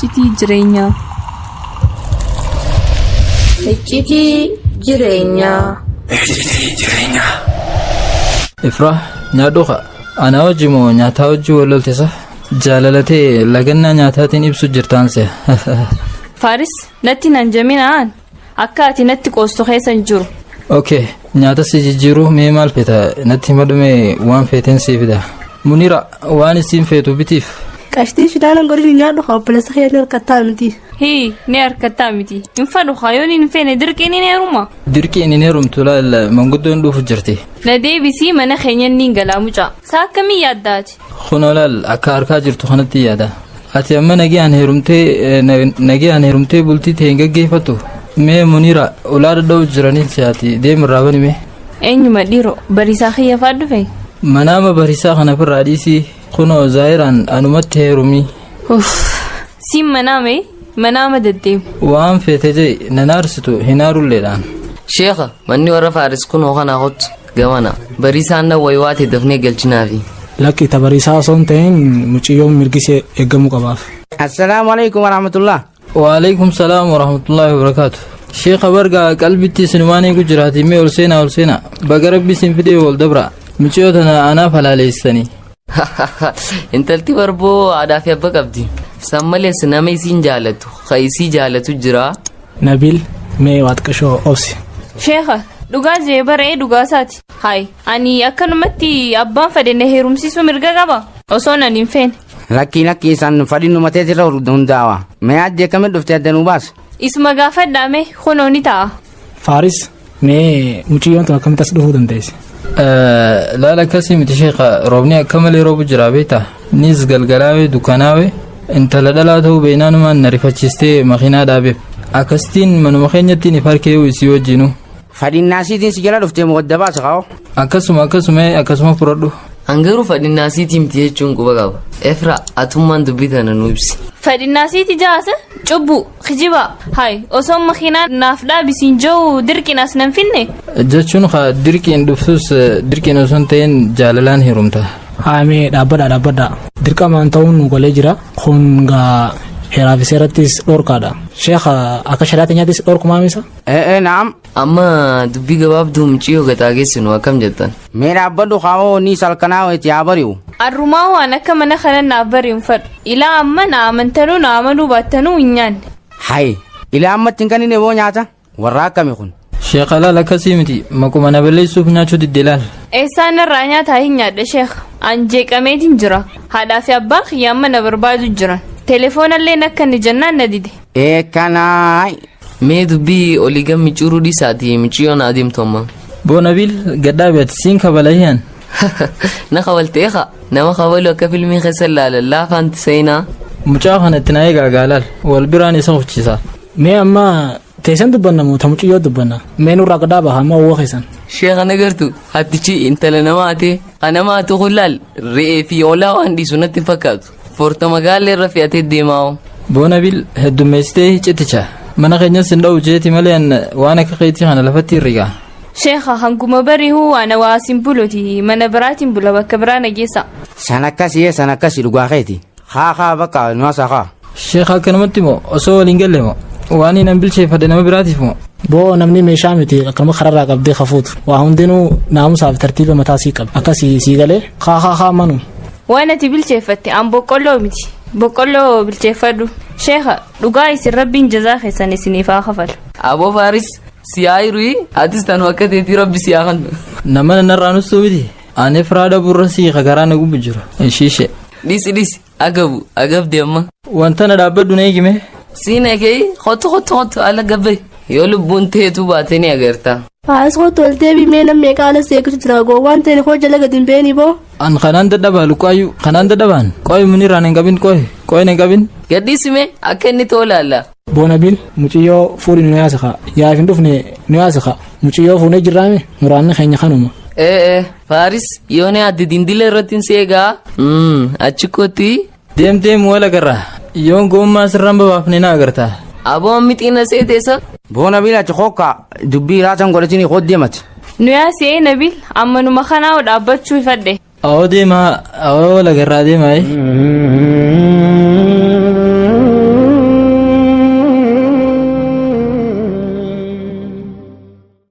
Iccitii jireenyaa. Iccitii jireenyaa. Iccitii jireenyaa. Ifraa nyaadhuqa ana hojii moo nyaataa hojii walooltisa jaalalatee lagannaa nyaataatiin ibsu jirtaanse. Faaris natti nan jaminaan akka ati natti qoostu keessan jiru. Okay nyaata si jijjiiruu mee maal feeta natti madumee waan feeteen si fida. Munira waan isin feetu bitiif. Qashtii shidaanan godhin nyaadhu qopheessa kee ni harkattaa miti. Hii ni harkattaa miti. Infadhu kayoon hin feene dirqiin hin heeruma. Dirqiin hin heerumtu laal manguddoon dhufu jirti. Na deebisii mana keenyan ni galaa mucaa. Saa akkamii yaaddaati? Kunoo laal akka harkaa jirtu kanatti yaada. Ati amma nagiyaan heerumtee bultii ta'e hin gaggeeffattu. Mee Munira ulaa dadha'u jiranii si'aati deemirraa banime. Eenyuma dhiiroo bariisaa kiyyaafaa dhufe? Manaama bariisaa kana firraa dhiisii kunoo zaayiraan anumatti heerumii. Siin manaama deddeemu. Waan feete jee nan aarsitu hin aarulleedhaan. Sheekha manni warra Faaris kunoo kana hojjetu gamana bariisaan na waywaate dafnee galchinaafi. Lakki tabariisaa osoo hin ta'in muciyyoon mirgisee eeggamuu qabaaf. Assalaamu alaikum warahmatullah. Waalaikum salaam warahmatullahi wabarakaatu. Sheekha bargaa qalbitti sinumaan eegu jiraati mee ol seenaa baga rabbi sin fidee wal dabra muciyyoo tana anaaf halaaleessanii. Intalti barboo aadaa fi abba qabdi. San malees nama isiin jaalatu ka isii jaalatu jira. Nabil mee waaqashoo obsi. Sheekha dhugaa jee baree dhugaasaati. Hayi ani akkanumatti abbaan fedhe na heerumsiisuu mirga qaba osoo nan hin feene. Lakki san fadhiin numatee irra hundaawa. Mee addee akkamitti dhuftee addanuu baas? Isuma gaafadhaame kunoo ni ta'a. Faaris mee muciyyoon tun akkamitti as dhufuu dandeesse? Laala akkasii miti sheekha roobni akka malee roobu jira beektaa nis galgalaawee dukkanaawee intala dhalaa ta'uu beeknaanumaan na rifachiistee makiinaa dhaabeef akkasitiin manuma keenyatti ni farkee isii wajjinu. Fadhinnaasiitiin si jala dhuftee mugadda baasa kaa'o? Akkasuma fudhadhu. Hangaruu fadhinnaasiitii miti jechuun quba qaba. Efra atummaan dubbii tana nu ibsi. Fadhinnaasiiti jaasa cubbuu kijiba hayi osoo makiinaa naaf dhaabisiin jiru dirqinas nan finne. Jechuun dirqiin dhuftus dirqiin osoo hin ta'in jaalalaan heerumta. Haamee dhaabbadhaa dirqamaan ta'uun nu golee jira kun gaa heeraa fi seerattis dhorkaadha. Sheekha akka shalaatti nyaattis dhorkumaamisa? Naam. Amma dubbii gabaabduu muciyyoo gataa geessinu akkam jettan? Mee dhaabbadhu kaa'oo ni salkanaa itti haa bari'u. Arrumaa waan akka mana kana naaf bari'uun fadhu. Ilaa amma na amantanuu na amanuu baattanuu hin nyaanne. Hayi ilaa ammatti hin kanneen boo nyaata warra akkami kun? Sheekha laal akkasii miti makuma na balleessuuf nyaachuu didde laal. Eessaan irraa nyaataa hin nyaadha sheekha. An jeeqameetiin jira. Haadhaa fi abbaan kiyyaa amma na barbaadu jiran. Telefoonallee akka inni jennaan na dide. Kanaay. Mee dubbii olii gammi curuu dhiisaati muciyyoon adeemtu amma. Boonabil gaddaa beeti siin kabalahiyaan. Na kabalteeqa nama kabalu akka filmii keessa laalallaa faanti seenaa. Mucaa kanatti na eegaa gaalaal wal biraan isa ufchiisa. Mee amma teessan dubbanna moo muciyyoo dubbanna mee nurraa gaddaa baha amma uwwa keessan. Sheekha nagartu hattichi intala namaati kanamaatu kullaal re'ee fi oolaa waan dhiisu natti fakkaatu. Forta magaalaa irra fe'atee deemaa. Boonabil heddummeessitee citicha mana keenyas hin dha'u jeeti malee waan akka keetii kana lafatti hirrigaa. Sheekha hanguma bari'uu waan waasin buluti mana biraatiin bula bakka biraa nageessa. San akkasii dhugaa keeti. Haa bakka nuwaasaa haa. Sheekha akkanumatti moo osoo waliin galle moo waan hin bilcheeffadhe nama biraatiif moo. Boo namni meeshaa miti akkama kararraa qabdee kafuutu waa hundinuu naamusaaf tartiiba mataa sii qabu akkasii sii galee haa manu. Waan ati bilcheeffatte an boqqolloo miti boqqolloo bilcheeffadhu. Sheekha dhugaa isin rabbiin jazaa keessan isiniif haa kafalu. Aboo Faaris siyaayiruu atis tanu akka teetii rabbi siyaa kan. Nama narraa nustuu miti ani firaada burra sii garaa na gubbu jiru. Shiishe. Dhisi agabde amma. Wanta na dhaabbadhu na eegime. Siin eegee hotu ala gabbe yoo lubbuun teetu baatee ni agarta. Faaris kootu ol deebii mee namni qaala seeqatu jira goo waan ta'e hojja laga dimbeeni boo. An kanaan dadhabaa lukkaayyuu kanaan dadhabaan qooyi muniraan hin qabin qooyi hin qabin. Gaddisime akka inni toolaalla. Boonabil muciyyoo fuudhi nu yaasaka yaaf hin dhufne nu yaasaka muciyyoo fuunee jirraame muraanni keenya kanuma. Faaris yoo ne addi dindila irratti hin seegaa achi kootti. Deemteem wal agarra yoon gommaa sirraan babaafne na agarta. Aboon mixiina seeteessa. Boonabil achi hokka dubbii raatan godhatini hoddeemati. Nu yaasee Nabil amma numa kanaa dhaabbachuu ifadhe. Awoo deemaa awoo wal agarraa deemaa.